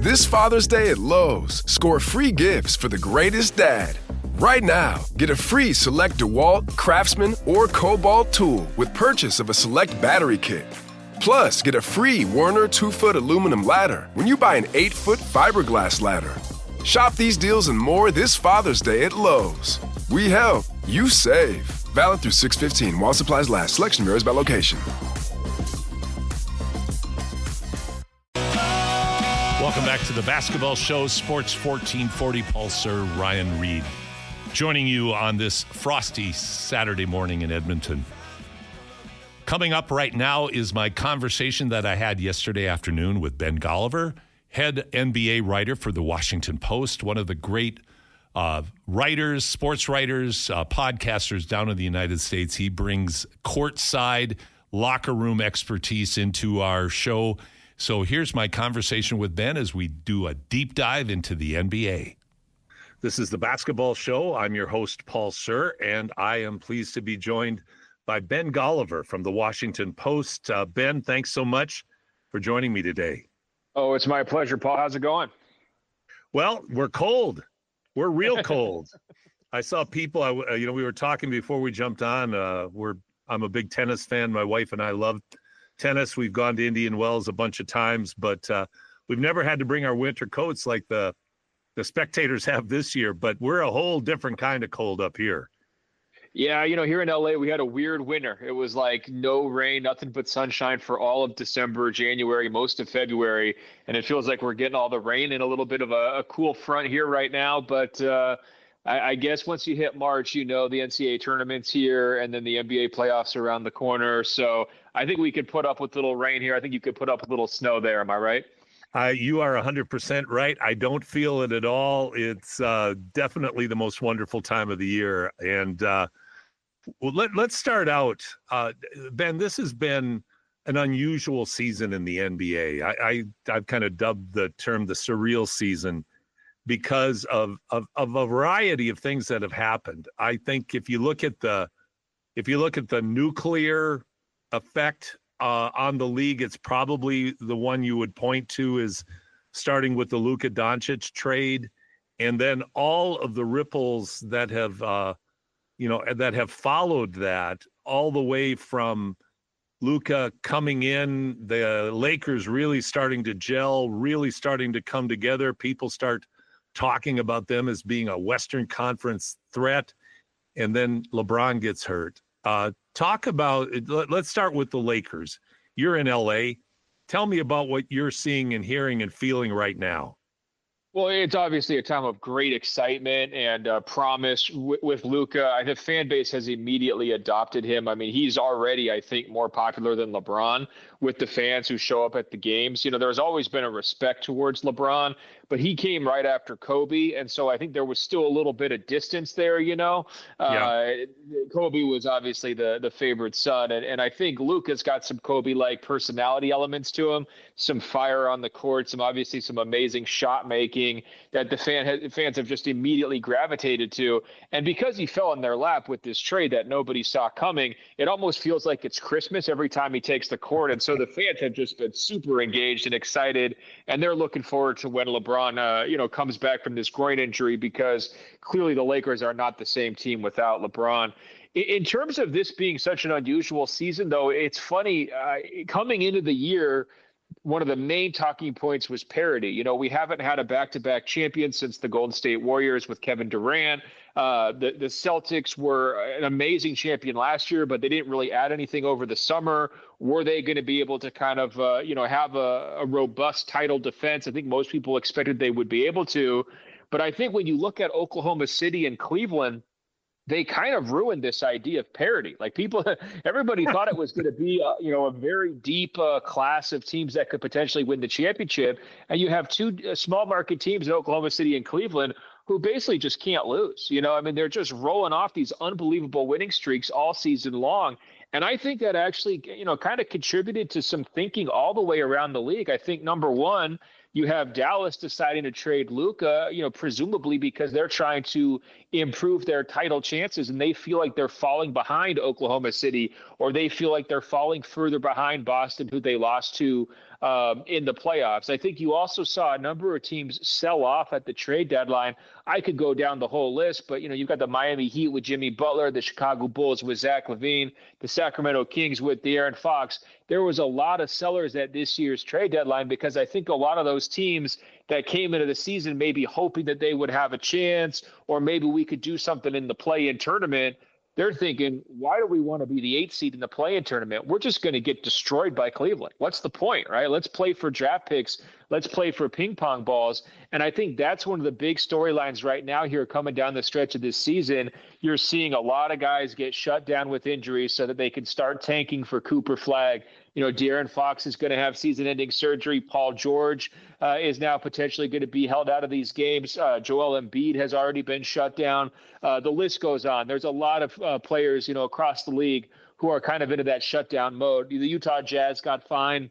This Father's Day at Lowe's, score free gifts for the greatest dad. Right now, get a free select DeWalt, Craftsman, or Cobalt tool with purchase of a select battery kit. Plus, get a free Werner 2-foot aluminum ladder when you buy an 8-foot fiberglass ladder. Shop these deals and more this Father's Day at Lowe's. We help, you save. Valid through 6/15 while supplies last. Selection varies by location. Welcome back to the Basketball Show, Sports 1440. Paul Sir, Ryan Reed, joining you on this frosty Saturday morning in Edmonton. Coming up right now is my conversation that I had yesterday afternoon with Ben Golliver, head NBA writer for the Washington Post, one of the great writers, sports writers, podcasters down in the United States. He brings courtside locker room expertise into our show. So here's my conversation with Ben as we do a deep dive into the NBA. This is the Basketball Show. I'm your host, Paul Sir, and I am pleased to be joined by Ben Golliver from the Washington Post. Ben, thanks so much for joining me today. Oh, it's my pleasure, Paul. How's it going? Well, we're cold. We're real cold. I saw people, we were talking before we jumped on. I'm a big tennis fan. My wife and I love tennis. We've gone to Indian Wells a bunch of times, but we've never had to bring our winter coats like the spectators have this year. But we're a whole different kind of cold up here. Yeah, here in LA, we had a weird winter. It was like no rain, nothing but sunshine for all of December, January, most of February. And it feels like we're getting all the rain and a little bit of a cool front here right now. But I guess once you hit March, the NCAA tournament's here and then the NBA playoffs are around the corner. So I think we could put up with a little rain here. I think you could put up with a little snow there. Am I right? You are 100% right. I don't feel it at all. It's definitely the most wonderful time of the year. And let's start out. Ben, this has been an unusual season in the NBA. I've kind of dubbed the term the surreal season because of a variety of things that have happened. I think if you look at the nuclear effect on the league, it's probably the one you would point to is starting with the Luka Doncic trade, and then all of the ripples that have followed that, all the way from Luka coming in, the Lakers really starting to gel, really starting to come together. People start talking about them as being a Western Conference threat, and then LeBron gets hurt. Let's start with the Lakers. You're in LA. Tell me about what you're seeing and hearing and feeling right now. Well, it's obviously a time of great excitement and promise with Luka. The fan base has immediately adopted him. I mean, he's already, I think, more popular than LeBron with the fans who show up at the games. There's always been a respect towards LeBron, but he came right after Kobe. And so I think there was still a little bit of distance there, Yeah. Kobe was obviously the favorite son. And I think Luka's got some Kobe-like personality elements to him, some fire on the court, some amazing shot making that the fans have just immediately gravitated to. And because he fell in their lap with this trade that nobody saw coming, it almost feels like it's Christmas every time he takes the court. And so the fans have just been super engaged and excited, and they're looking forward to when LeBron, comes back from this groin injury, because clearly the Lakers are not the same team without LeBron. In terms of this being such an unusual season, though, it's funny, coming into the year, one of the main talking points was parity. We haven't had a back-to-back champion since the Golden State Warriors with Kevin Durant. The Celtics were an amazing champion last year, but they didn't really add anything over the summer. Were they going to be able to kind of, have a robust title defense? I think most people expected they would be able to. But I think when you look at Oklahoma City and Cleveland, they kind of ruined this idea of parity. Like everybody thought it was going to be, a very deep class of teams that could potentially win the championship. And you have two small market teams in Oklahoma City and Cleveland who basically just can't lose. They're just rolling off these unbelievable winning streaks all season long. And I think that actually, kind of contributed to some thinking all the way around the league. I think number one, you have Dallas deciding to trade Luka, presumably because they're trying to improve their title chances and they feel like they're falling behind Oklahoma City, or they feel like they're falling further behind Boston, who they lost to in the playoffs. I think you also saw a number of teams sell off at the trade deadline. I could go down the whole list, but you've got the Miami Heat with Jimmy Butler, the Chicago Bulls with Zach LaVine, the Sacramento Kings with De'Aaron Fox. There was a lot of sellers at this year's trade deadline because I think a lot of those teams that came into the season maybe hoping that they would have a chance, or maybe we could do something in the play-in tournament. They're thinking, why do we want to be the 8th seed in the play-in tournament? We're just going to get destroyed by Cleveland. What's the point, right? Let's play for draft picks. Let's play for ping pong balls. And I think that's one of the big storylines right now here coming down the stretch of this season. You're seeing a lot of guys get shut down with injuries so that they can start tanking for Cooper Flag. De'Aaron Fox is going to have season-ending surgery. Paul George is now potentially going to be held out of these games. Joel Embiid has already been shut down. The list goes on. There's a lot of players, across the league who are kind of into that shutdown mode. The Utah Jazz got fined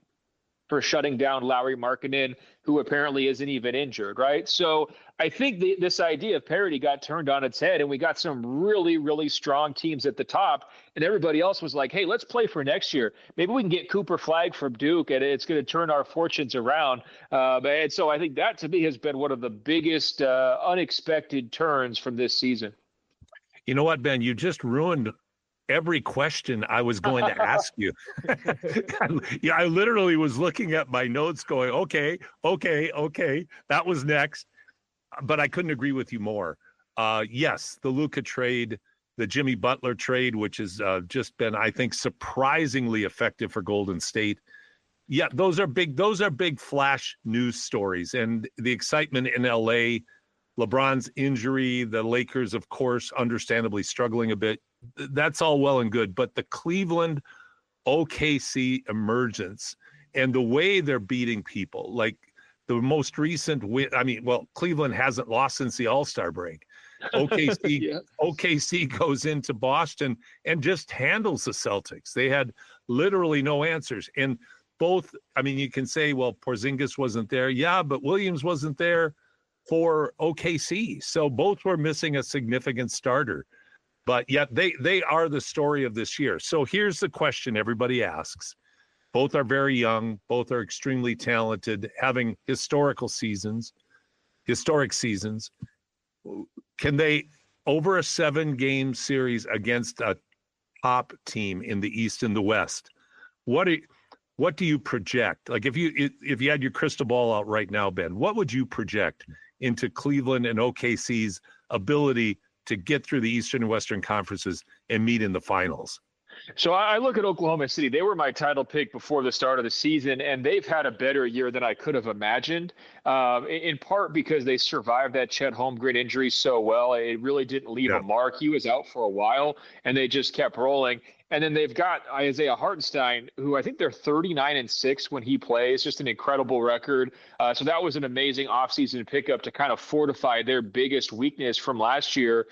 for shutting down Lauri Markkanen, who apparently isn't even injured, right? So I think this idea of parity got turned on its head, and we got some really, really strong teams at the top, and everybody else was like, hey, let's play for next year. Maybe we can get Cooper Flag from Duke, and it's going to turn our fortunes around. And so I think that, to me, has been one of the biggest unexpected turns from this season. You know what, Ben? You just ruined every question I was going to ask you. I literally was looking at my notes going, okay, that was next. But I couldn't agree with you more. Yes, the Luka trade, the Jimmy Butler trade, which has just been, I think, surprisingly effective for Golden State. Yeah, those are big flash news stories. And the excitement in LA, LeBron's injury, the Lakers, of course, understandably struggling a bit. That's all well and good. But the Cleveland OKC emergence and the way they're beating people, like the most recent win. I mean, well, Cleveland hasn't lost since the All-Star break. OKC, yeah. OKC goes into Boston and just handles the Celtics. They had literally no answers. And both, I mean, you can say, well, Porzingis wasn't there. Yeah, but Williams wasn't there for OKC. So both were missing a significant starter. But yet they are the story of this year. So here's the question everybody asks. Both are very young. Both are extremely talented, having historic seasons. Can they, over a 7-game series against a top team in the East and the West, what do you project? Like if you had your crystal ball out right now, Ben, what would you project into Cleveland and OKC's ability to get through the Eastern and Western conferences and meet in the finals? So I look at Oklahoma City. They were my title pick before the start of the season, and they've had a better year than I could have imagined, in part because they survived that Chet Holmgren injury so well. It really didn't leave a mark. He was out for a while, and they just kept rolling. And then they've got Isaiah Hartenstein, who I think they're 39-6 when he plays, just an incredible record. So that was an amazing offseason pickup to kind of fortify their biggest weakness from last year,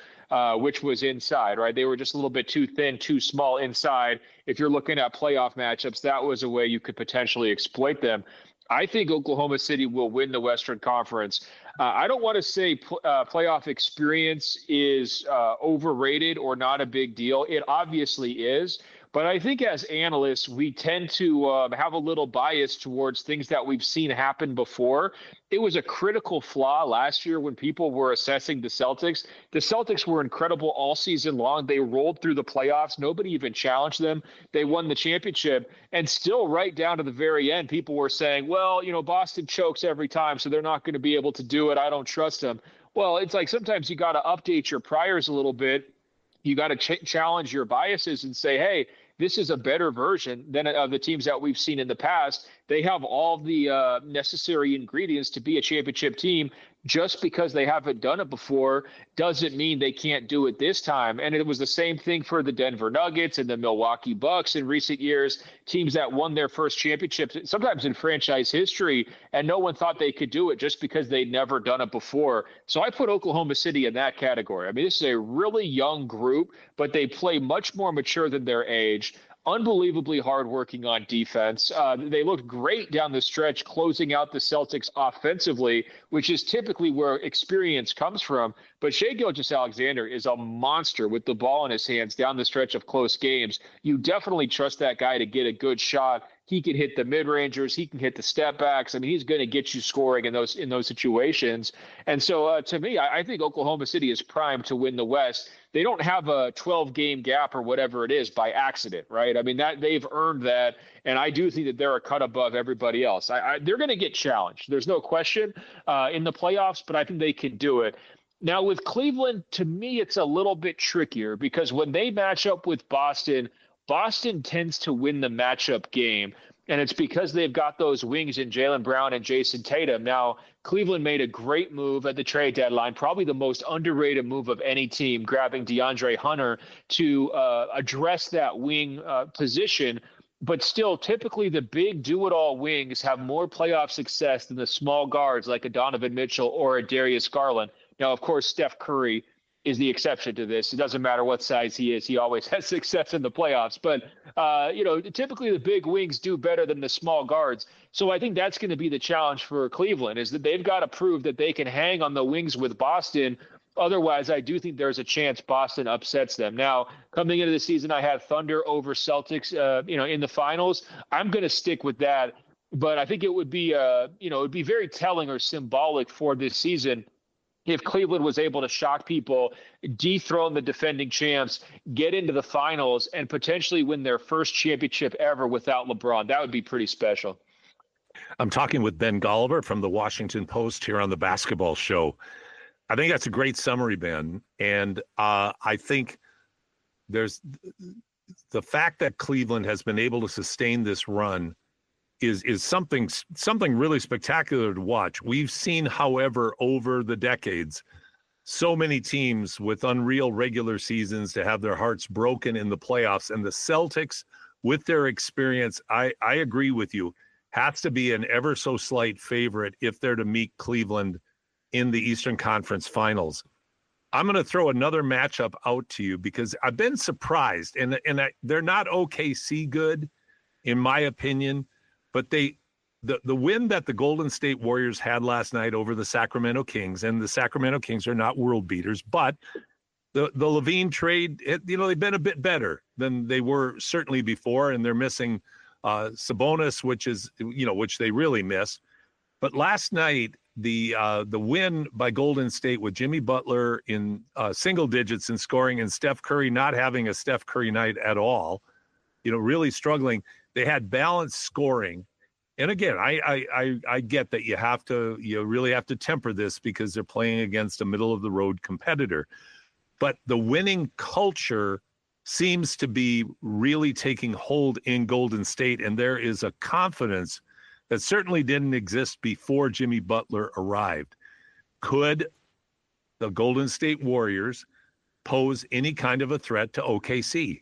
which was inside, right? They were just a little bit too thin, too small inside. If you're looking at playoff matchups, that was a way you could potentially exploit them. I think Oklahoma City will win the Western Conference. I don't want to say playoff experience is overrated or not a big deal. It obviously is. But I think as analysts, we tend to have a little bias towards things that we've seen happen before. It was a critical flaw last year when people were assessing the Celtics. The Celtics were incredible all season long. They rolled through the playoffs. Nobody even challenged them. They won the championship. And still right down to the very end, people were saying, well, Boston chokes every time, so they're not going to be able to do it. I don't trust them. Well, it's like sometimes you got to update your priors a little bit. You got to challenge your biases and say, hey, this is a better version than of the teams that we've seen in the past. They have all the necessary ingredients to be a championship team. Just because they haven't done it before doesn't mean they can't do it this time. And it was the same thing for the Denver Nuggets and the Milwaukee Bucks in recent years, teams that won their first championships, sometimes in franchise history, and no one thought they could do it just because they'd never done it before. So I put Oklahoma City in that category. I mean, this is a really young group, but they play much more mature than their age. unbelievably hardworking on defense. They looked great down the stretch, closing out the Celtics offensively, which is typically where experience comes from. But Shai Gilgeous-Alexander is a monster with the ball in his hands down the stretch of close games. You definitely trust that guy to get a good shot. He can hit the mid-rangers. He can hit the step-backs. I mean, he's going to get you scoring in those situations. And so, to me, I think Oklahoma City is primed to win the West. They don't have a 12-game gap or whatever it is by accident, right? I mean, that they've earned that, and I do think that they're a cut above everybody else. They're going to get challenged. There's no question in the playoffs, but I think they can do it. Now, with Cleveland, to me, it's a little bit trickier because when they match up with Boston, Boston tends to win the matchup game, and it's because they've got those wings in Jaylen Brown and Jason Tatum. Now, Cleveland made a great move at the trade deadline, probably the most underrated move of any team, grabbing DeAndre Hunter to address that wing position. But still, typically the big do-it-all wings have more playoff success than the small guards like a Donovan Mitchell or a Darius Garland. Now, of course, Steph Curry is the exception to this. It doesn't matter what size he is. He always has success in the playoffs. But, typically the big wings do better than the small guards. So I think that's going to be the challenge for Cleveland, is that they've got to prove that they can hang on the wings with Boston. Otherwise, I do think there's a chance Boston upsets them. Now, coming into the season, I had Thunder over Celtics, in the finals. I'm going to stick with that. But I think it would be, it would be very telling or symbolic for this season if Cleveland was able to shock people, dethrone the defending champs, get into the finals, and potentially win their first championship ever without LeBron. That would be pretty special. I'm talking with Ben Golliver from the Washington Post here on the Basketball Show. I think that's a great summary, Ben. And I think there's the fact that Cleveland has been able to sustain this run is something really spectacular to watch. We've seen, however, over the decades, so many teams with unreal regular seasons to have their hearts broken in the playoffs. And the Celtics, with their experience, I agree with you, has to be an ever so slight favorite if they're to meet Cleveland in the Eastern Conference Finals. I'm going to throw another matchup out to you because I've been surprised, and they're not OKC good, in my opinion. But the win that the Golden State Warriors had last night over the Sacramento Kings, and the Sacramento Kings are not world beaters, but the Levine trade, they've been a bit better than they were certainly before, and they're missing Sabonis, which they really miss. But last night, the win by Golden State with Jimmy Butler in single digits in scoring and Steph Curry not having a Steph Curry night at all, really struggling. They had balanced scoring. And again, I get that you really have to temper this because they're playing against a middle of the road competitor. But the winning culture seems to be really taking hold in Golden State. And there is a confidence that certainly didn't exist before Jimmy Butler arrived. Could the Golden State Warriors pose any kind of a threat to OKC?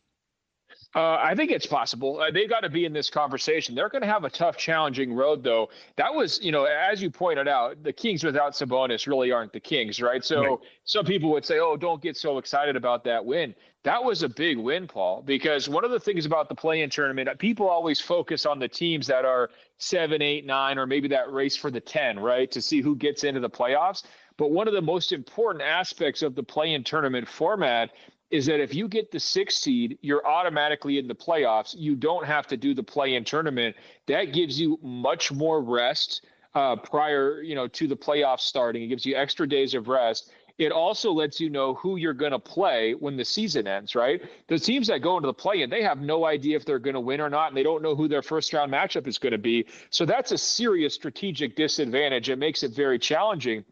I think it's possible. They've got to be in this conversation. They're going to have a tough, challenging road, though. That was, as you pointed out, the Kings without Sabonis really aren't the Kings, right? So right. Some people would say, oh, don't get so excited about that win. That was a big win, Paul, because one of the things about the play-in tournament, people always focus on the teams that are 7, 8, 9, or maybe that race for the 10, right, to see who gets into the playoffs. But one of the most important aspects of the play-in tournament format is that if you get the 6th seed, you're automatically in the playoffs. You don't have to do the play-in tournament. That gives you much more rest prior, to the playoffs starting. It gives you extra days of rest. It also lets you know who you're going to play when the season ends, right? The teams that go into the play-in, they have no idea if they're going to win or not, and they don't know who their first-round matchup is going to be. So that's a serious strategic disadvantage. It makes it very challenging.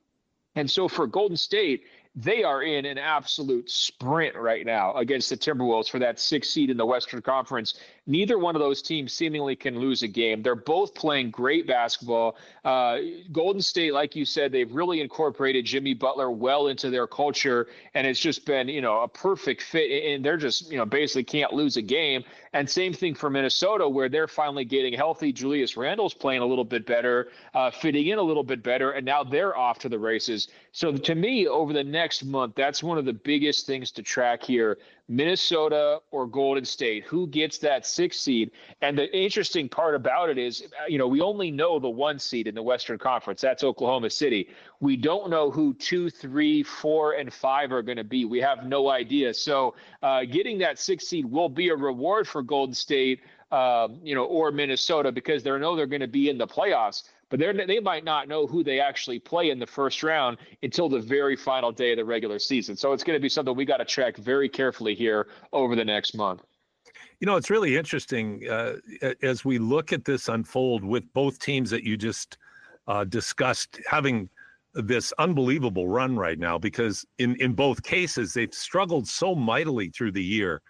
And so for Golden State, they are in an absolute sprint right now against the Timberwolves for that 6th seed in the Western Conference. Neither one of those teams seemingly can lose a game. They're both playing great basketball. Golden State, like you said, they've really incorporated Jimmy Butler well into their culture, and it's just been, a perfect fit. And they're just, basically can't lose a game. And same thing for Minnesota, where they're finally getting healthy. Julius Randle's playing a little bit better, fitting in a little bit better, and now they're off to the races. So to me, over the next month, that's one of the biggest things to track here. Minnesota or Golden State. Who gets that 6th seed? And the interesting part about it is, we only know the 1 seed in the Western Conference. That's Oklahoma City. We don't know who 2, 3, 4, and 5 are going to be. We have no idea. So getting that 6th seed will be a reward for Golden State, or Minnesota, because they know they're going to be in the playoffs. But they might not know who they actually play in the first round until the very final day of the regular season. So it's going to be something we got to track very carefully here over the next month. It's really interesting as we look at this unfold with both teams that you just discussed having this unbelievable run right now, because in both cases, they've struggled so mightily through the year.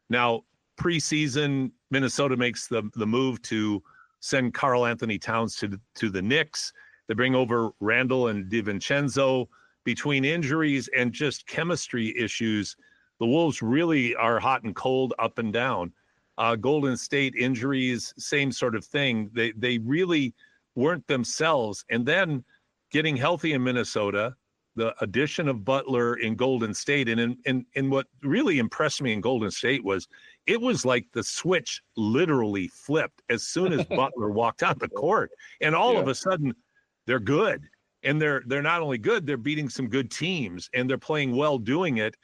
Now, preseason, Minnesota makes the move to send Karl Anthony Towns to the Knicks. They bring over Randall and DiVincenzo. Between injuries and just chemistry issues, the Wolves really are hot and cold, up and down. Golden State injuries, same sort of thing. They really weren't themselves. And then getting healthy in Minnesota, the addition of Butler in Golden State, and what really impressed me in Golden State was it was like the switch literally flipped as soon as Butler walked on the court, and all of a sudden they're good, and they're not only good, they're beating some good teams, and they're playing well doing it,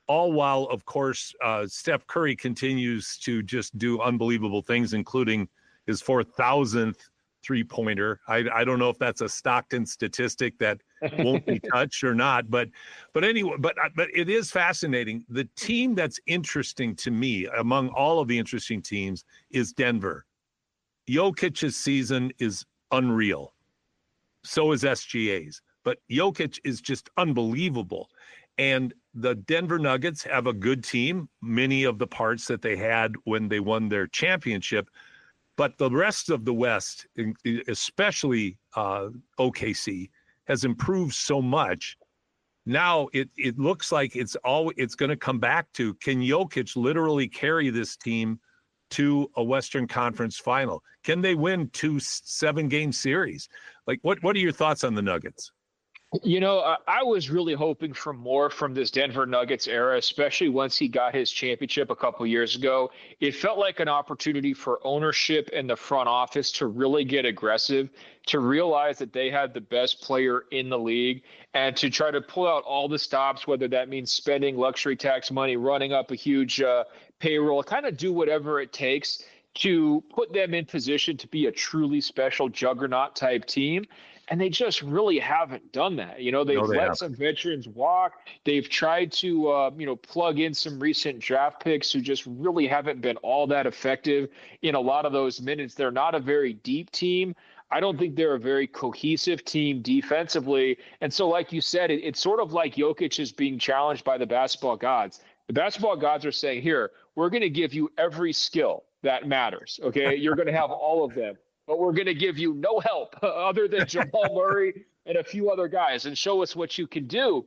all while, of course, Steph Curry continues to just do unbelievable things, including his 4,000th three-pointer. I don't know if that's a Stockton statistic that won't be touched or not, but anyway, but it is fascinating. The team that's interesting to me among all of the interesting teams is Denver. Jokic's season is unreal. So is SGA's, but Jokic is just unbelievable. And the Denver Nuggets have a good team, many of the parts that they had when they won their championship. But the rest of the West, especially OKC, has improved so much. Now it looks like it's going to come back to, can Jokic literally carry this team to a Western Conference final? Can they win 2 7-game series? Like, what are your thoughts on the Nuggets? I was really hoping for more from this Denver Nuggets era, especially once he got his championship a couple years ago. It felt like an opportunity for ownership and the front office to really get aggressive, to realize that they had the best player in the league, and to try to pull out all the stops, whether that means spending luxury tax money, running up a huge payroll, kind of do whatever it takes to put them in position to be a truly special juggernaut type team. And they just really haven't done that. They've let some veterans walk. They've tried to, plug in some recent draft picks who just really haven't been all that effective in a lot of those minutes. They're not a very deep team. I don't think they're a very cohesive team defensively. And so, like you said, it's sort of like Jokic is being challenged by the basketball gods. The basketball gods are saying, here, we're going to give you every skill that matters. Okay, you're going to have all of them. But we're going to give you no help other than Jamal Murray and a few other guys, and show us what you can do.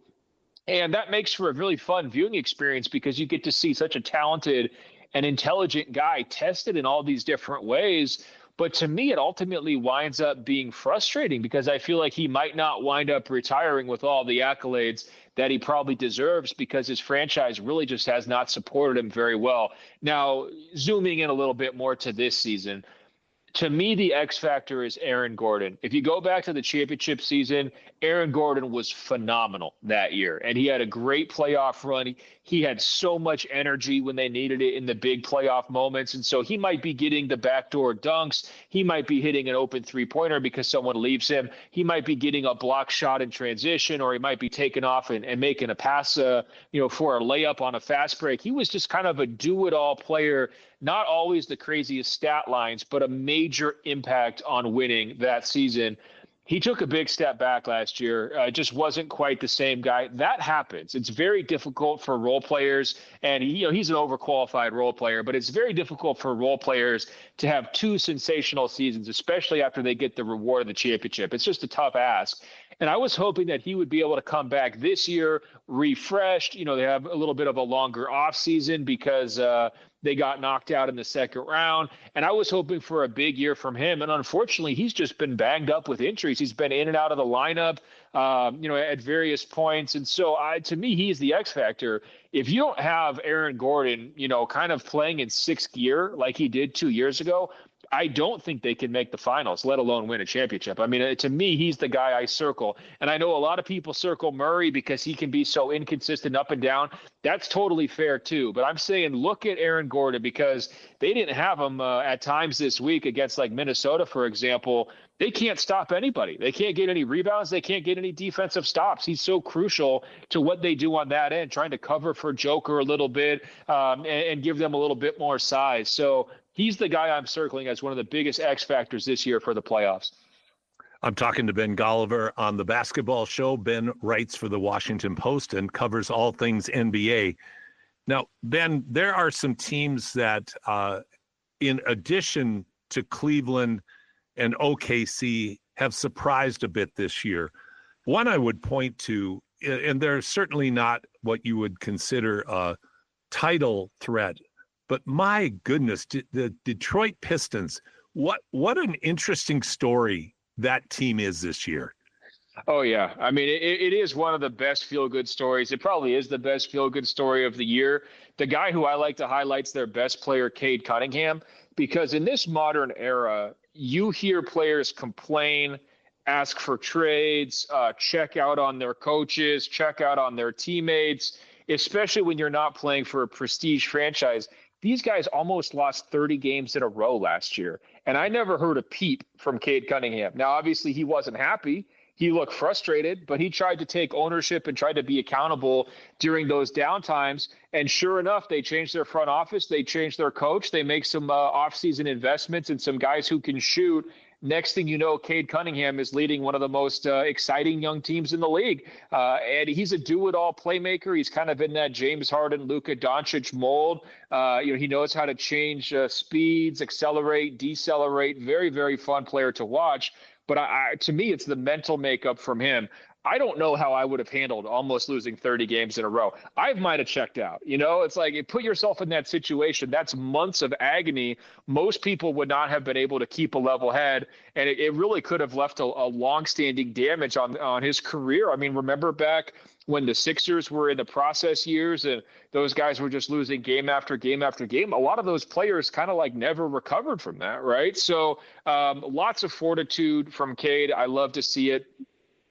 And that makes for a really fun viewing experience, because you get to see such a talented and intelligent guy tested in all these different ways. But to me, it ultimately winds up being frustrating, because I feel like he might not wind up retiring with all the accolades that he probably deserves, because his franchise really just has not supported him very well. Now, zooming in a little bit more to this season, to me, the X factor is Aaron Gordon. If you go back to the championship season, Aaron Gordon was phenomenal that year, and he had a great playoff run. He had so much energy when they needed it in the big playoff moments, and so he might be getting the backdoor dunks. He might be hitting an open three-pointer because someone leaves him. He might be getting a block shot in transition, or he might be taking off and making a pass, for a layup on a fast break. He was just kind of a do-it-all player. Not always the craziest stat lines, but a major impact on winning that season. He took a big step back last year. Just wasn't quite the same guy. That happens. It's very difficult for role players, and he's an overqualified role player, but it's very difficult for role players to have 2 sensational seasons, especially after they get the reward of the championship. It's just a tough ask. And I was hoping that he would be able to come back this year refreshed. They have a little bit of a longer off season because They got knocked out in the second round, and I was hoping for a big year from him. And unfortunately, he's just been banged up with injuries. He's been in and out of the lineup, at various points. And so, to me, he's the X factor. If you don't have Aaron Gordon, kind of playing in sixth gear like he did 2 years ago, I don't think they can make the finals, let alone win a championship. I mean, to me, he's the guy I circle. And I know a lot of people circle Murray because he can be so inconsistent up and down. That's totally fair, too. But I'm saying look at Aaron Gordon, because they didn't have him at times this week against like Minnesota, for example. They can't stop anybody. They can't get any rebounds. They can't get any defensive stops. He's so crucial to what they do on that end, trying to cover for Joker a little bit and give them a little bit more size. So he's the guy I'm circling as one of the biggest X factors this year for the playoffs. I'm talking to Ben Golliver on the basketball show. Ben writes for the Washington Post and covers all things NBA. Now, Ben, there are some teams that, in addition to Cleveland and OKC, have surprised a bit this year. One I would point to, and they're certainly not what you would consider a title threat, but my goodness, the Detroit Pistons, what an interesting story that team is this year. Oh, yeah. I mean, it is one of the best feel-good stories. It probably is the best feel-good story of the year. The guy who I like to highlight is their best player, Cade Cunningham, because in this modern era, you hear players complain, ask for trades, check out on their coaches, check out on their teammates, especially when you're not playing for a prestige franchise. These guys almost lost 30 games in a row last year, and I never heard a peep from Cade Cunningham. Now, obviously, he wasn't happy. He looked frustrated, but he tried to take ownership and tried to be accountable during those downtimes. And sure enough, they changed their front office. They changed their coach. They make some offseason investments and some guys who can shoot. Next thing you know, Cade Cunningham is leading one of the most exciting young teams in the league. And he's a do-it-all playmaker. He's kind of in that James Harden, Luka Doncic mold. He knows how to change speeds, accelerate, decelerate. Very, very fun player to watch. But to me, it's the mental makeup from him. I don't know how I would have handled almost losing 30 games in a row. I might have checked out. It's like, put yourself in that situation. That's months of agony. Most people would not have been able to keep a level head. And it really could have left a long-standing damage on his career. I mean, remember back when the Sixers were in the process years and those guys were just losing game after game after game. A lot of those players kind of like never recovered from that, right? So lots of fortitude from Cade. I love to see it.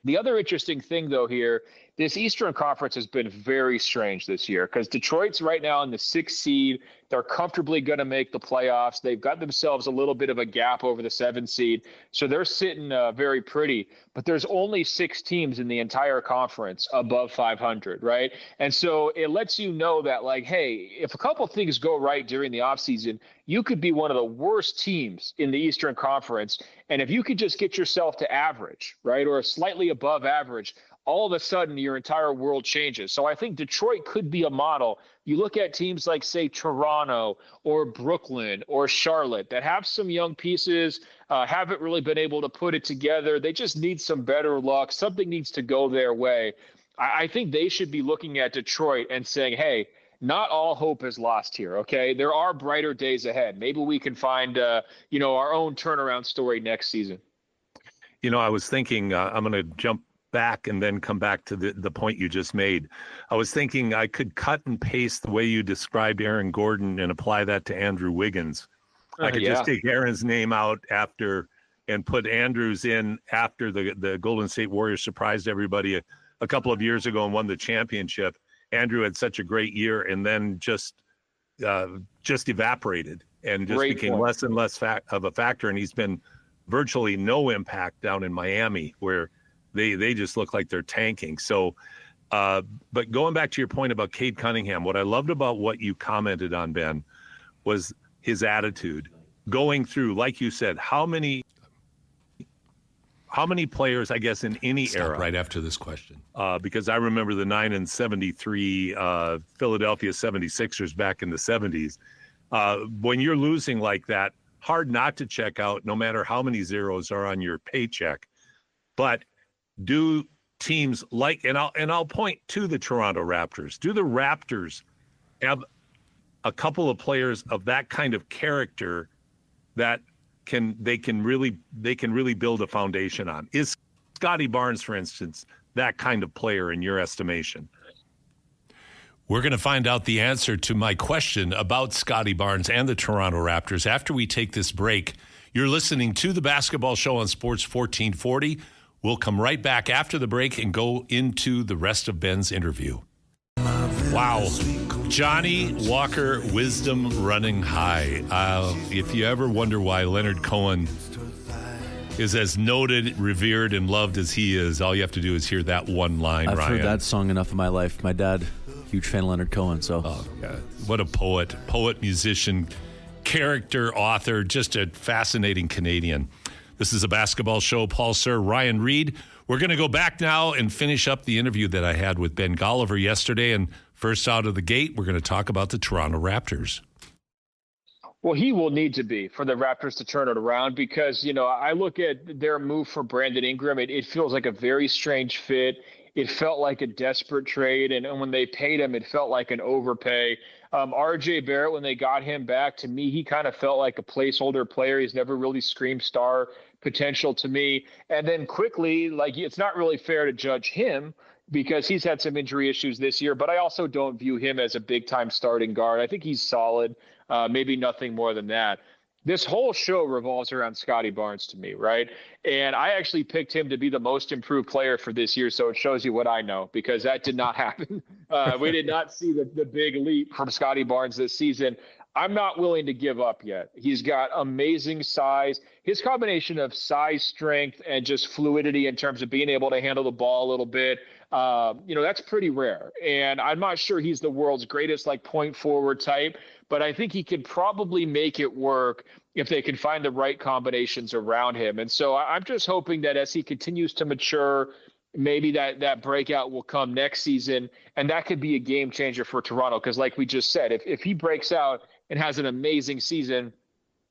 The other interesting thing, though, here, this Eastern Conference has been very strange this year because Detroit's right now in the 6th seed. They're comfortably going to make the playoffs. They've got themselves a little bit of a gap over the 7th seed, so they're sitting very pretty. But there's only 6 teams in the entire conference above 500, right? And so it lets you know that, like, hey, if a couple things go right during the offseason, you could be one of the worst teams in the Eastern Conference. And if you could just get yourself to average, right, or slightly above average, all of a sudden your entire world changes. So I think Detroit could be a model. You look at teams like, say, Toronto or Brooklyn or Charlotte that have some young pieces, haven't really been able to put it together. They just need some better luck. Something needs to go their way. I think they should be looking at Detroit and saying, hey, not all hope is lost here, okay? There are brighter days ahead. Maybe we can find, our own turnaround story next season. I was thinking I'm going to jump back and then come back to the point you just made. I was thinking I could cut and paste the way you described Aaron Gordon and apply that to Andrew Wiggins. I could just take Aaron's name out after and put Andrews in after the Golden State Warriors surprised everybody a couple of years ago and won the championship. Andrew had such a great year and then just evaporated and just became less and less of a factor. And he's been virtually no impact down in Miami where they just look like they're tanking. So, but going back to your point about Cade Cunningham, what I loved about what you commented on, Ben, was his attitude going through, like you said, how many players, I guess, in any era. Right after this question. Because I remember the 9 and 73 Philadelphia 76ers back in the 70s. When you're losing like that, hard not to check out no matter how many zeros are on your paycheck. But do teams like, and I'll point to the Toronto Raptors, do the Raptors have a couple of players of that kind of character that they can really build a foundation on. Is Scotty Barnes, for instance, that kind of player in your estimation? We're going to find out the answer to my question about Scotty Barnes and the Toronto Raptors after we take this break. You're listening to the Basketball Show on Sports 1440. We'll come right back after the break and go into the rest of Ben's interview. Wow. Johnny Walker wisdom running high. If you ever wonder why Leonard Cohen is as noted, revered, and loved as he is, all you have to do is hear that one line, I've Ryan. heard that song enough in my life. My dad, huge fan of Leonard Cohen. So, God. What a poet, musician, character, author, just a fascinating Canadian. This is a Basketball Show. Paul Sir, Ryan Reed. We're going to go back now and finish up the interview that I had with Ben Golliver yesterday. And first out of the gate, we're going to talk about the Toronto Raptors. Well, he will need to be for the Raptors to turn it around because, I look at their move for Brandon Ingram. It feels like a very strange fit. It felt like a desperate trade. And when they paid him, it felt like an overpay. RJ Barrett, when they got him back, to me, he kind of felt like a placeholder player. He's never really screamed star potential to me. And then quickly, it's not really fair to judge him because he's had some injury issues this year, but I also don't view him as a big-time starting guard. I think he's solid, maybe nothing more than that. This whole show revolves around Scotty Barnes to me, right? And I actually picked him to be the most improved player for this year, so it shows you what I know, because that did not happen. We did not see the big leap from Scotty Barnes this season. I'm not willing to give up yet. He's got amazing size. His combination of size, strength, and just fluidity in terms of being able to handle the ball a little bit, that's pretty rare. And I'm not sure he's the world's greatest point forward type, but I think he could probably make it work if they can find the right combinations around him. And so I'm just hoping that as he continues to mature, maybe that breakout will come next season, and that could be a game changer for Toronto. Because like we just said, if he breaks out and has an amazing season,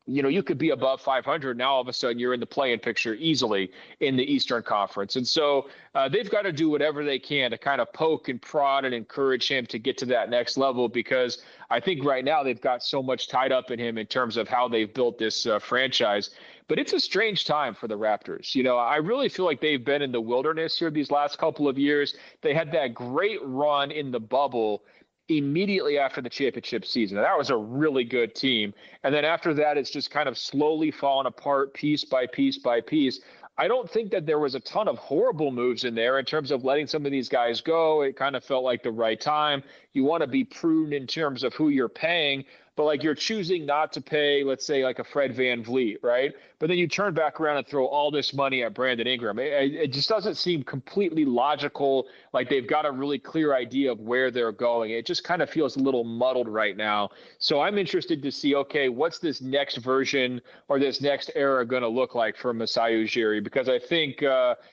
you could be above 500. Now all of a sudden you're in the play-in picture easily in the Eastern Conference. And so they've got to do whatever they can to kind of poke and prod and encourage him to get to that next level, because I think right now they've got so much tied up in him in terms of how they've built this franchise. But it's a strange time for the Raptors. I really feel like they've been in the wilderness here these last couple of years. They had that great run in the bubble immediately after the championship season. That was a really good team. And then after that, it's just kind of slowly fallen apart piece by piece by piece. I don't think that there was a ton of horrible moves in there in terms of letting some of these guys go. It kind of felt like the right time. You want to be prudent in terms of who you're paying, but you're choosing not to pay, let's say, a Fred VanVleet, right? But then you turn back around and throw all this money at Brandon Ingram. It just doesn't seem completely logical. They've got a really clear idea of where they're going. It just kind of feels a little muddled right now. So I'm interested to see, okay, what's this next version or this next era going to look like for Masai Ujiri? Because I think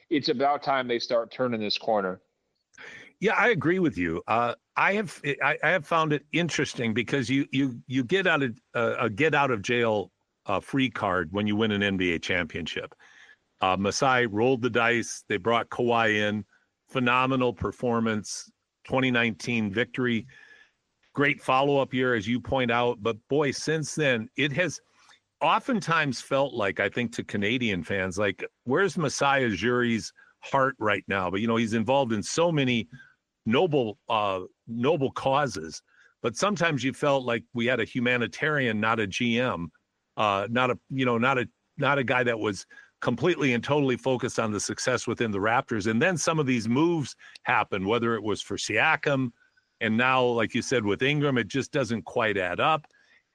it's about time they start turning this corner. Yeah, I agree with you. I have found it interesting because you get out of a get out of jail free card when you win an NBA championship. Masai rolled the dice. They brought Kawhi in. Phenomenal performance. 2019 victory. Great follow-up year, as you point out. But boy, since then, it has oftentimes felt like, I think, to Canadian fans, where's Masai Ujiri's heart right now? But he's involved in so many noble causes, but sometimes you felt like we had a humanitarian, not a GM, not a guy that was completely and totally focused on the success within the Raptors. And then some of these moves happened, whether it was for Siakam, and now, like you said, with Ingram, it just doesn't quite add up.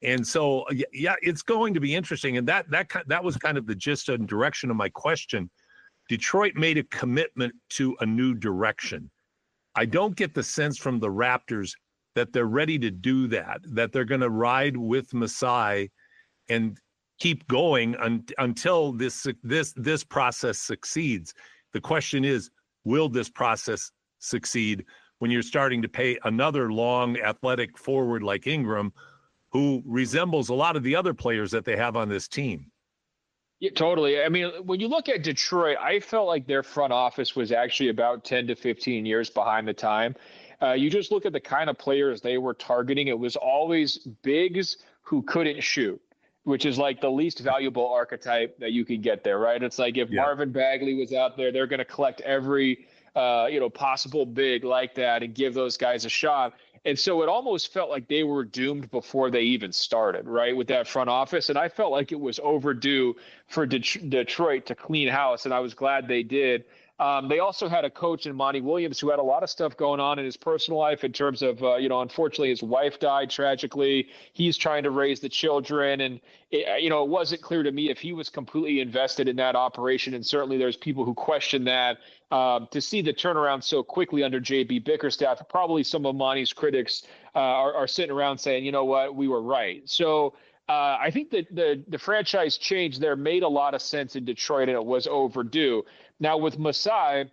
And so, yeah, it's going to be interesting. And that was kind of the gist and direction of my question. Detroit made a commitment to a new direction. I don't get the sense from the Raptors that they're ready to do that they're going to ride with Masai and keep going until this process succeeds. The question is, will this process succeed when you're starting to pay another long athletic forward like Ingram, who resembles a lot of the other players that they have on this team? Yeah, totally. I mean, when you look at Detroit, I felt like their front office was actually about 10 to 15 years behind the time. You just look at the kind of players they were targeting. It was always bigs who couldn't shoot, which is like the least valuable archetype that you could get there, right? It's like if Marvin Bagley was out there, they're going to collect every possible big like that and give those guys a shot. And so it almost felt like they were doomed before they even started, right, with that front office. And I felt like it was overdue for Detroit to clean house, and I was glad they did. They also had a coach in Monty Williams who had a lot of stuff going on in his personal life in terms of, unfortunately his wife died tragically. He's trying to raise the children. And, it wasn't clear to me if he was completely invested in that operation. And certainly there's people who question that. To see the turnaround so quickly under J.B. Bickerstaff, probably some of Monty's critics are sitting around saying, you know what, we were right. So I think that the franchise change there made a lot of sense in Detroit, and it was overdue. Now with Masai,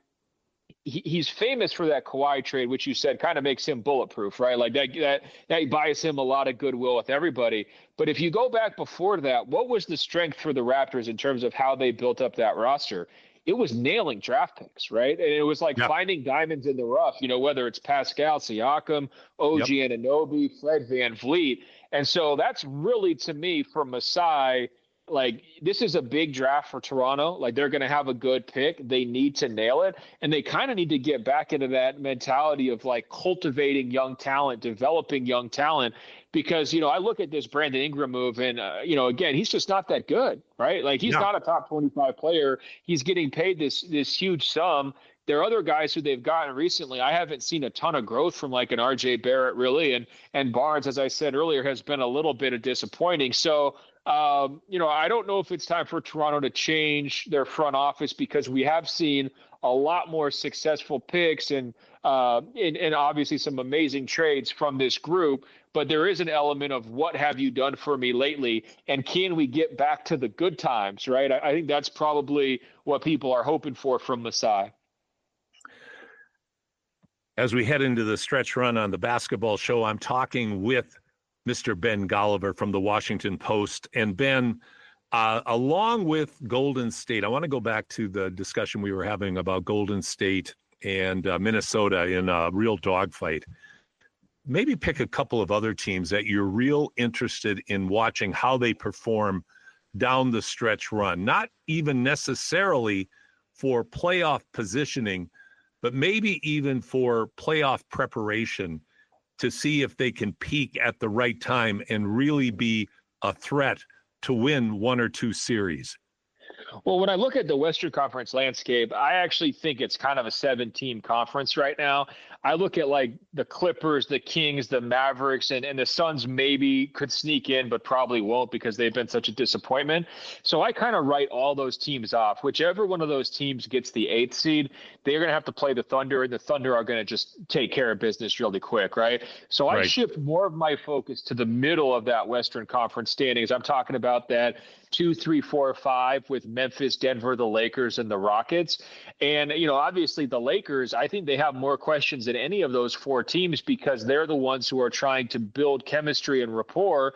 he's famous for that Kawhi trade, which you said kind of makes him bulletproof, right? Like that buys him a lot of goodwill with everybody. But if you go back before that, what was the strength for the Raptors in terms of how they built up that roster? It was nailing draft picks, right? And it was like finding diamonds in the rough, whether it's Pascal Siakam, OG Anunoby, Fred VanVleet. And so that's really, to me, for Masai, like, this is a big draft for Toronto. Like, they're going to have a good pick. They need to nail it. And they kind of need to get back into that mentality of, like, cultivating young talent, developing young talent. Because, I look at this Brandon Ingram move and, again, he's just not that good, right? Like, he's not a top 25 player. He's getting paid this huge sum. There are other guys who they've gotten recently. I haven't seen a ton of growth from like an RJ Barrett really. And Barnes, as I said earlier, has been a little bit of disappointing. So, I don't know if it's time for Toronto to change their front office, because we have seen a lot more successful picks and obviously some amazing trades from this group. But there is an element of what have you done for me lately, and can we get back to the good times, right? I think that's probably what people are hoping for from Masai. As we head into the stretch run on the basketball show, I'm talking with Mr. Ben Golliver from the Washington Post. And Ben, along with Golden State, I want to go back to the discussion we were having about Golden State and Minnesota in a real dogfight. Maybe pick a couple of other teams that you're real interested in watching how they perform down the stretch run, not even necessarily for playoff positioning, but maybe even for playoff preparation, to see if they can peak at the right time and really be a threat to win one or two series. Well, when I look at the Western Conference landscape, I actually think it's kind of a 7-team conference right now. I look at like the Clippers, the Kings, the Mavericks, and the Suns maybe could sneak in, but probably won't because they've been such a disappointment. So I kind of write all those teams off. Whichever one of those teams gets the 8th seed, they're going to have to play the Thunder, and the Thunder are going to just take care of business really quick, right? So I shift more of my focus to the middle of that Western Conference standings. I'm talking about that 2, 3, 4, 5 with Memphis, Denver, the Lakers, and the Rockets. And, obviously the Lakers, I think they have more questions than any of those 4 teams, because they're the ones who are trying to build chemistry and rapport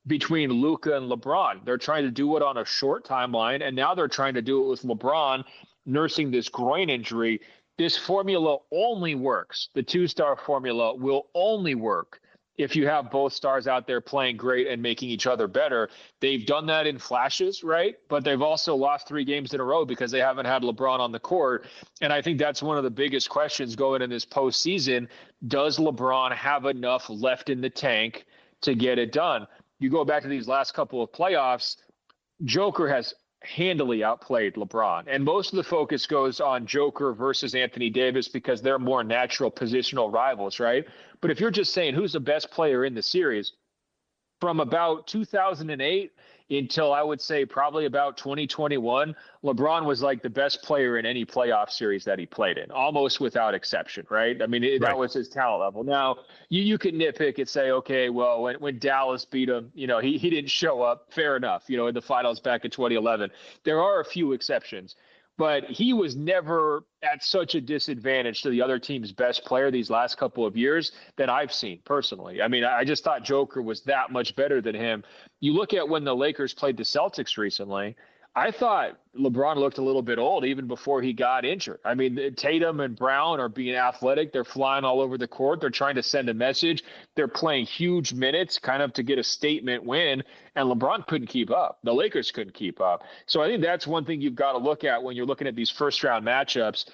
between Luka and LeBron. They're trying to do it on a short timeline, and now they're trying to do it with LeBron nursing this groin injury. This formula only works. The 2-star formula will only work if you have both stars out there playing great and making each other better. They've done that in flashes, right? But they've also lost 3 games in a row because they haven't had LeBron on the court. And I think that's one of the biggest questions going in this postseason. Does LeBron have enough left in the tank to get it done? You go back to these last couple of playoffs, Joker has handily outplayed LeBron. And most of the focus goes on Joker versus Anthony Davis because they're more natural positional rivals, right? But if you're just saying who's the best player in the series, from about 2008 until I would say probably about 2021, LeBron was like the best player in any playoff series that he played in, almost without exception, right? I mean, that was his talent level. Now, you could nitpick and say, okay, well, when Dallas beat him, he didn't show up. Fair enough, in the finals back in 2011. There are a few exceptions. But he was never at such a disadvantage to the other team's best player these last couple of years that I've seen personally. I mean, I just thought Joker was that much better than him. You look at when the Lakers played the Celtics recently, I thought LeBron looked a little bit old even before he got injured. I mean, Tatum and Brown are being athletic. They're flying all over the court. They're trying to send a message. They're playing huge minutes kind of to get a statement win. And LeBron couldn't keep up. The Lakers couldn't keep up. So I think that's one thing you've got to look at when you're looking at these first round matchups.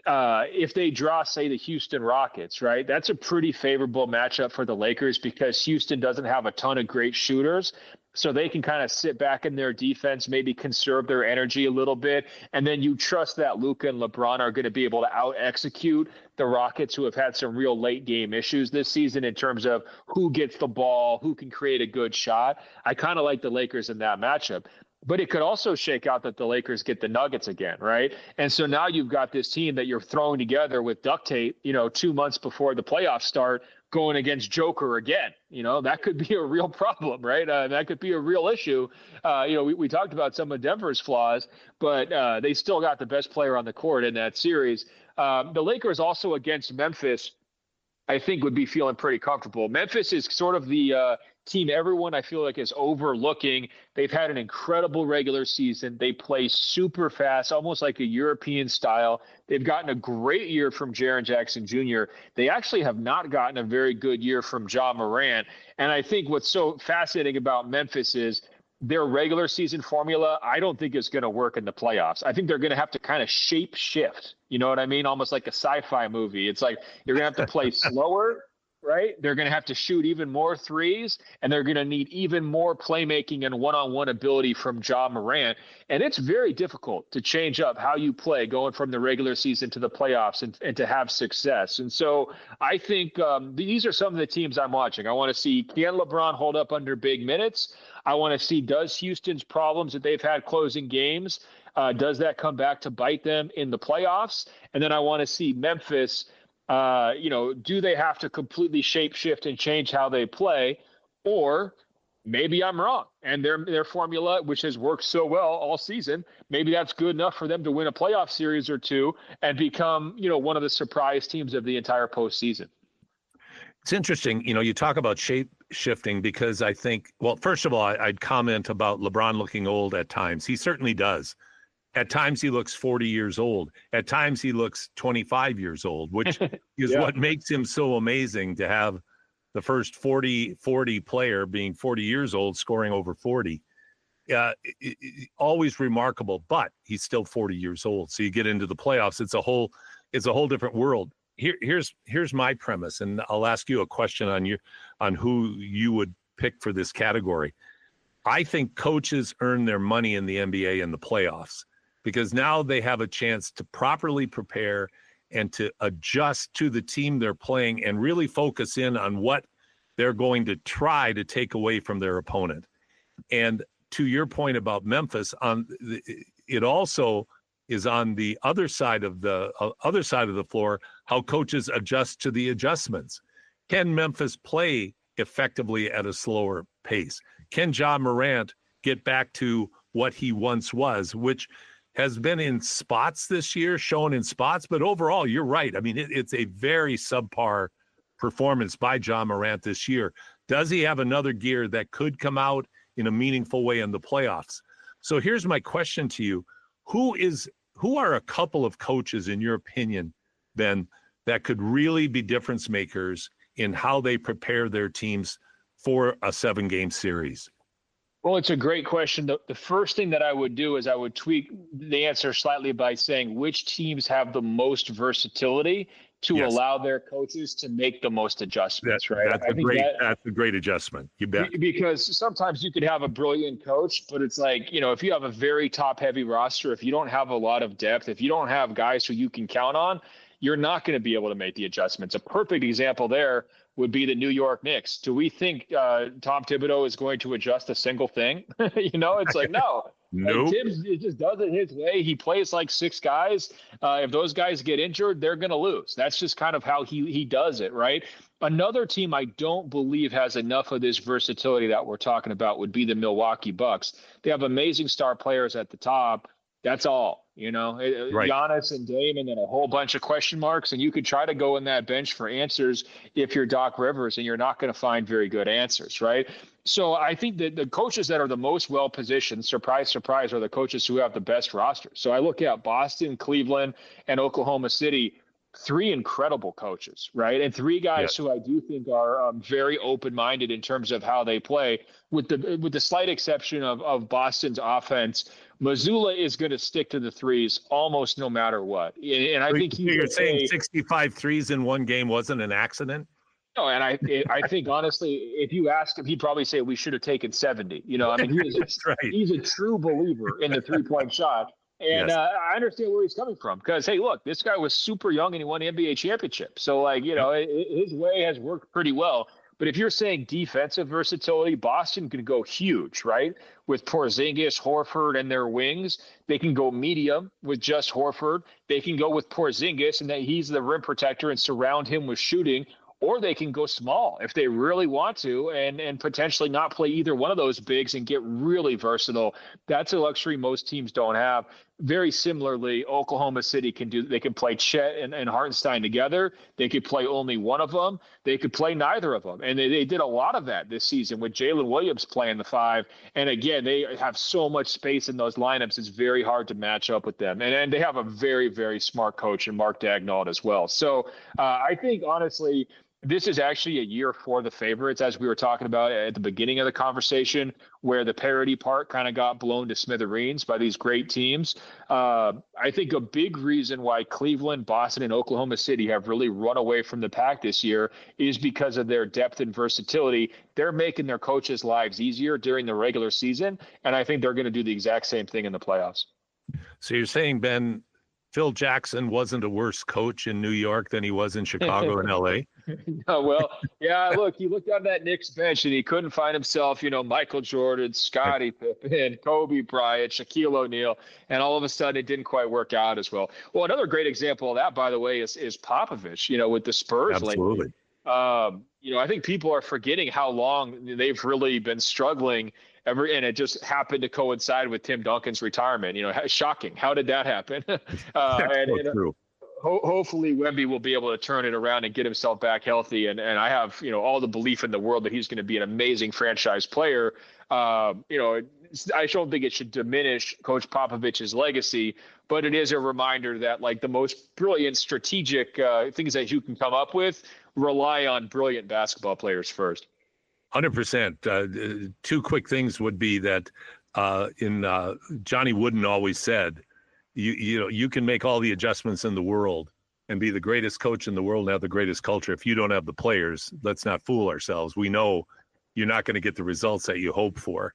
If they draw, say, the Houston Rockets, right, that's a pretty favorable matchup for the Lakers because Houston doesn't have a ton of great shooters. So they can kind of sit back in their defense, maybe conserve their energy a little bit. And then you trust that Luka and LeBron are going to be able to out-execute the Rockets, who have had some real late-game issues this season in terms of who gets the ball, who can create a good shot. I kind of like the Lakers in that matchup. But it could also shake out that the Lakers get the Nuggets again, right? And so now you've got this team that you're throwing together with duct tape, 2 months before the playoffs start, going against Joker again. That could be a real problem, right? That could be a real issue. We talked about some of Denver's flaws, but they still got the best player on the court in that series. The Lakers also against Memphis, I think, would be feeling pretty comfortable. Memphis is sort of the team everyone I feel like is overlooking. They've had an incredible regular season. They play super fast, almost like a European style. They've gotten a great year from Jaren Jackson Jr. They actually have not gotten a very good year from Ja Morant. And I think what's so fascinating about Memphis is their regular season formula, I don't think is going to work in the playoffs. I think they're going to have to kind of shape shift. You know what I mean? Almost like a sci-fi movie. It's like you're going to have to play slower, right? They're going to have to shoot even more threes, and they're going to need even more playmaking and one-on-one ability from Ja Morant. And it's very difficult to change up how you play going from the regular season to the playoffs and to have success. And so I think these are some of the teams I'm watching. I want to see, can LeBron hold up under big minutes? I want to see, does Houston's problems that they've had closing games, does that come back to bite them in the playoffs? And then I want to see Memphis, do they have to completely shape shift and change how they play? Or maybe I'm wrong, and their formula, which has worked so well all season, maybe that's good enough for them to win a playoff series or two and become, one of the surprise teams of the entire postseason. It's interesting, you talk about shape shifting because I think, well, first of all, I'd comment about LeBron looking old at times. He certainly does. At times he looks 40 years old. At times he looks 25 years old, which is what makes him so amazing to have the first 40 player being 40 years old, scoring over 40. Always remarkable, but he's still 40 years old. So you get into the playoffs, it's a whole different world. Here's my premise, and I'll ask you a question on who you would pick for this category. I think coaches earn their money in the NBA in the playoffs because now they have a chance to properly prepare and to adjust to the team they're playing and really focus in on what they're going to try to take away from their opponent. And to your point about Memphis, it also is on the other side of the floor, how coaches adjust to the adjustments. Can Memphis play effectively at a slower pace? Can Ja Morant get back to what he once was, which has been in spots this year, shown in spots, but overall, you're right. I mean, it's a very subpar performance by Ja Morant this year. Does he have another gear that could come out in a meaningful way in the playoffs? So here's my question to you. Who are a couple of coaches, in your opinion, then that could really be difference makers in how they prepare their teams for a 7-game series? Well, it's a great question. The first thing that I would do is I would tweak the answer slightly by saying which teams have the most versatility to allow their coaches to make the most adjustments, right? That's a great adjustment. You bet. Because sometimes you could have a brilliant coach, but it's like, if you have a very top-heavy roster, if you don't have a lot of depth, if you don't have guys who you can count on, you're not going to be able to make the adjustments. A perfect example there would be the New York Knicks. Do we think Tom Thibodeau is going to adjust a single thing? It's like, no. Nope. Like, Tibbs just does it his way. He plays like 6 guys. If those guys get injured, they're going to lose. That's just kind of how he does it, right? Another team I don't believe has enough of this versatility that we're talking about would be the Milwaukee Bucks. They have amazing star players at the top, That's all, Right. Giannis and Dame, and then a whole bunch of question marks. And you could try to go in that bench for answers if you're Doc Rivers, and you're not going to find very good answers, right? So I think that the coaches that are the most well-positioned, surprise, surprise, are the coaches who have the best rosters. So I look at Boston, Cleveland, and Oklahoma City, three incredible coaches, right? And three guys who I do think are very open-minded in terms of how they play, with the slight exception of Boston's offense. Missoula is going to stick to the threes almost no matter what. And I think you're saying 65 threes in one game wasn't an accident? No, and I think honestly, if you asked him, he'd probably say we should have taken 70. He's a true believer in the 3-point shot. And I understand where he's coming from, because, hey, look, this guy was super young and he won the NBA championship. So, his way has worked pretty well. But if you're saying defensive versatility, Boston can go huge, right? With Porzingis, Horford, and their wings. They can go medium with just Horford. They can go with Porzingis, and that he's the rim protector, and surround him with shooting. Or they can go small if they really want to, and potentially not play either one of those bigs and get really versatile. That's a luxury most teams don't have. Very similarly, Oklahoma City they can play Chet and Hartenstein together. They could play only one of them. They could play neither of them. And they did a lot of that this season with Jalen Williams playing the 5. And again, they have so much space in those lineups. It's very hard to match up with them. And they have a very, very smart coach in Mark Daigneault as well. So I think, honestly, this is actually a year for the favorites, as we were talking about at the beginning of the conversation, where the parity part kind of got blown to smithereens by these great teams. I think a big reason why Cleveland, Boston, and Oklahoma City have really run away from the pack this year is because of their depth and versatility. They're making their coaches' lives easier during the regular season, and I think they're going to do the exact same thing in the playoffs. So you're saying, Ben, Phil Jackson wasn't a worse coach in New York than he was in Chicago and L.A.? No, well, yeah, look, he looked on that Knicks bench and he couldn't find himself, Michael Jordan, Scottie Pippen, Kobe Bryant, Shaquille O'Neal, and all of a sudden it didn't quite work out as well. Well, another great example of that, by the way, is Popovich, with the Spurs. Absolutely. Lately. I think people are forgetting how long they've really been struggling and it just happened to coincide with Tim Duncan's retirement. Shocking. How did that happen? True. Hopefully Wemby will be able to turn it around and get himself back healthy. And I have, all the belief in the world that he's going to be an amazing franchise player. I don't think it should diminish Coach Popovich's legacy, but it is a reminder that, the most brilliant strategic things that you can come up with rely on brilliant basketball players first. 100%. Two quick things would be that Johnny Wooden always said, you can make all the adjustments in the world and be the greatest coach in the world and have the greatest culture. If you don't have the players, let's not fool ourselves. We know you're not going to get the results that you hope for.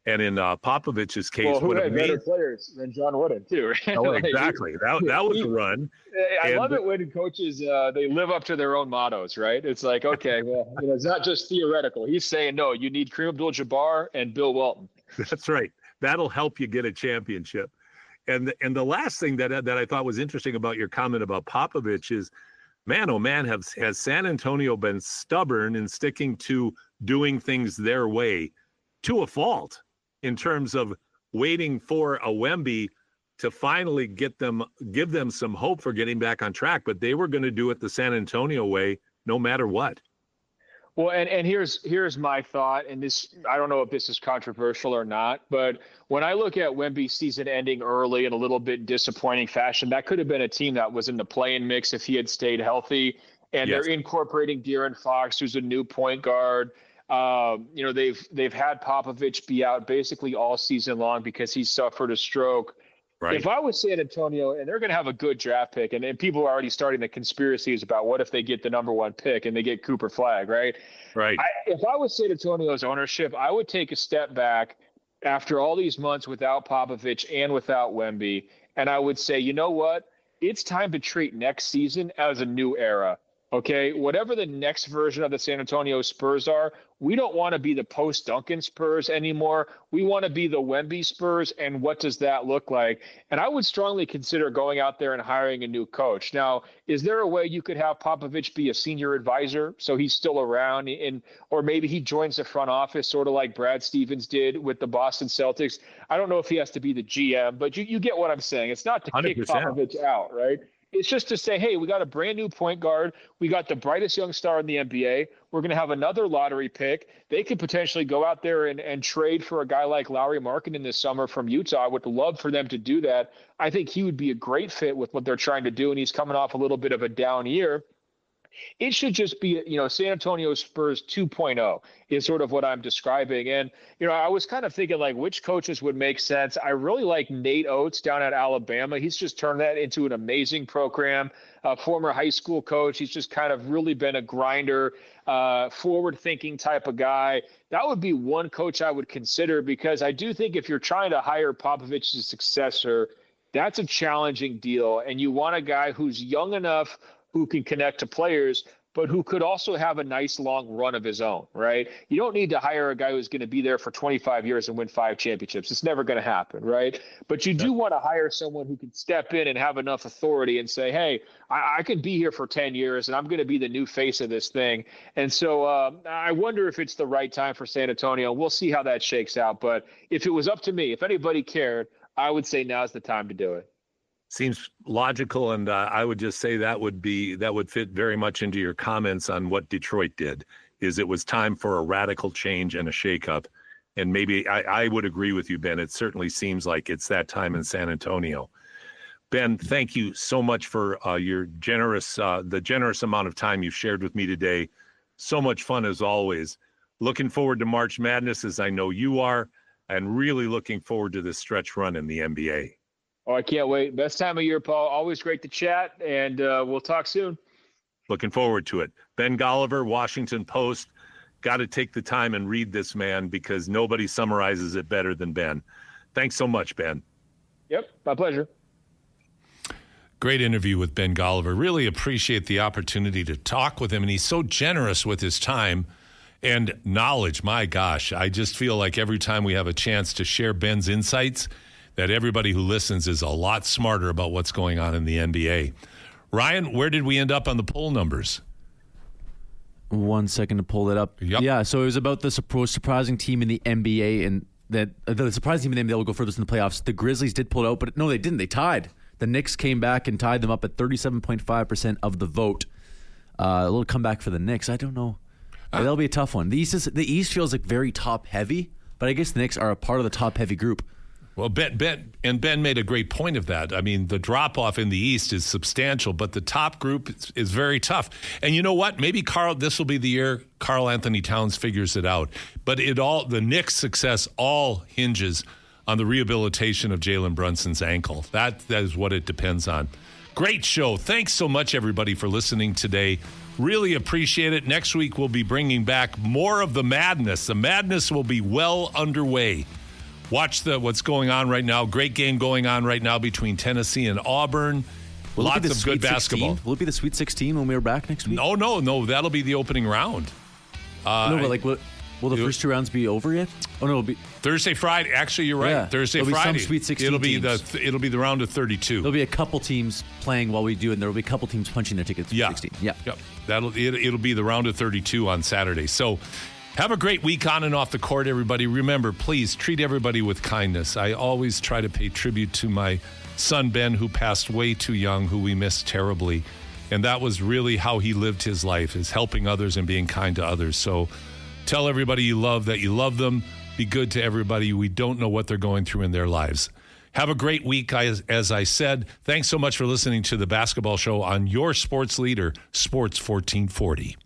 And in Popovich's case, who had better players than John Wooden too? Right? Oh, exactly. That was a run. I love it when coaches they live up to their own mottos, right? It's like, okay, well, it's not just theoretical. He's saying, no, you need Kareem Abdul-Jabbar and Bill Walton. That's right. That'll help you get a championship. And the last thing that I thought was interesting about your comment about Popovich is, man, oh man, has San Antonio been stubborn in sticking to doing things their way to a fault, in terms of waiting for a Wemby to finally give them some hope for getting back on track. But they were going to do it the San Antonio way, no matter what. Well, and here's my thought, and this, I don't know if this is controversial or not, but when I look at Wemby's season ending early in a little bit disappointing fashion, that could have been a team that was in the play-in mix if he had stayed healthy. And Yes. They're incorporating De'Aaron Fox, who's a new point guard. They've had Popovich be out basically all season long because he suffered a stroke. Right. If I was San Antonio, and they're going to have a good draft pick, and people are already starting the conspiracies about what if they get the number 1 pick and they get Cooper Flagg, right? Right. If I was San Antonio's ownership, I would take a step back after all these months without Popovich and without Wemby, and I would say, you know what? It's time to treat next season as a new era. Okay, whatever the next version of the San Antonio Spurs are, we don't want to be the post-Duncan Spurs anymore. We want to be the Wemby Spurs, and what does that look like? And I would strongly consider going out there and hiring a new coach. Now, is there a way you could have Popovich be a senior advisor so he's still around, or maybe he joins the front office, sort of like Brad Stevens did with the Boston Celtics? I don't know if he has to be the GM, but you get what I'm saying. It's not to 100%. kick Popovich out, right? It's just to say, hey, we got a brand new point guard. We got the brightest young star in the NBA. We're going to have another lottery pick. They could potentially go out there and trade for a guy like Lauri Markkanen this summer from Utah. I would love for them to do that. I think he would be a great fit with what they're trying to do, and he's coming off a little bit of a down year. It should just be, San Antonio Spurs 2.0 is sort of what I'm describing. And, I was kind of thinking like which coaches would make sense. I really like Nate Oates down at Alabama. He's just turned that into an amazing program. Former high school coach. He's just kind of really been a grinder, forward thinking type of guy. That would be one coach I would consider, because I do think if you're trying to hire Popovich's successor, that's a challenging deal. And you want a guy who's young enough, who can connect to players, but who could also have a nice long run of his own, right? You don't need to hire a guy who's going to be there for 25 years and win 5 championships. It's never going to happen, right? But you do want to hire someone who can step in and have enough authority and say, hey, I can be here for 10 years and I'm going to be the new face of this thing. And so I wonder if it's the right time for San Antonio. We'll see how that shakes out. But if it was up to me, if anybody cared, I would say now's the time to do it. Seems logical, and I would just say that would fit very much into your comments on what Detroit did. Is it was time for a radical change and a shakeup, and maybe I would agree with you, Ben. It certainly seems like it's that time in San Antonio. Ben, thank you so much for your the generous amount of time you've shared with me today. So much fun as always. Looking forward to March Madness, as I know you are, and really looking forward to this stretch run in the NBA. Oh, I can't wait. Best time of year, Paul. Always great to chat, and we'll talk soon. Looking forward to it. Ben Golliver, Washington Post. Got to take the time and read this man because nobody summarizes it better than Ben. Thanks so much, Ben. Yep, my pleasure. Great interview with Ben Golliver. Really appreciate the opportunity to talk with him, and he's so generous with his time and knowledge. My gosh, I just feel like every time we have a chance to share Ben's insights, that everybody who listens is a lot smarter about what's going on in the NBA. Ryan, where did we end up on the poll numbers? 1 second to pull that up. Yep. Yeah, so it was about the surprising team in the NBA, and that the surprising team in the NBA will go furthest in the playoffs. The Grizzlies did pull it out, but no, they didn't. They tied. The Knicks came back and tied them up at 37.5% of the vote. A little comeback for the Knicks. I don't know. That'll be a tough one. The East feels like very top-heavy, but I guess the Knicks are a part of the top-heavy group. Well, Ben made a great point of that. I mean, the drop-off in the East is substantial, but the top group is very tough. And you know what? Maybe this will be the year Karl Anthony Towns figures it out. But the Knicks' success all hinges on the rehabilitation of Jalen Brunson's ankle. That is what it depends on. Great show. Thanks so much, everybody, for listening today. Really appreciate it. Next week, we'll be bringing back more of the madness. The madness will be well underway. Watch what's going on right now. Great game going on right now between Tennessee and Auburn. Lots of good basketball. Will it be the Sweet 16 when we're back next week? No. That'll be the opening round. Will the first 2 rounds be over yet? Oh no, it'll be Thursday, Friday. Actually, you're right. Yeah, Thursday, there'll Friday. Be some Sweet 16 it'll be teams. It'll be the round of 32. There'll be a couple teams playing while we do, and there'll be a couple teams punching their tickets. Yeah. 16. Yeah. Yep. It'll be the round of 32 on Saturday. So. Have a great week on and off the court, everybody. Remember, please treat everybody with kindness. I always try to pay tribute to my son, Ben, who passed way too young, who we miss terribly. And that was really how he lived his life, is helping others and being kind to others. So tell everybody you love that you love them. Be good to everybody. We don't know what they're going through in their lives. Have a great week, as I said. Thanks so much for listening to the Basketball Show on your sports leader, Sports 1440.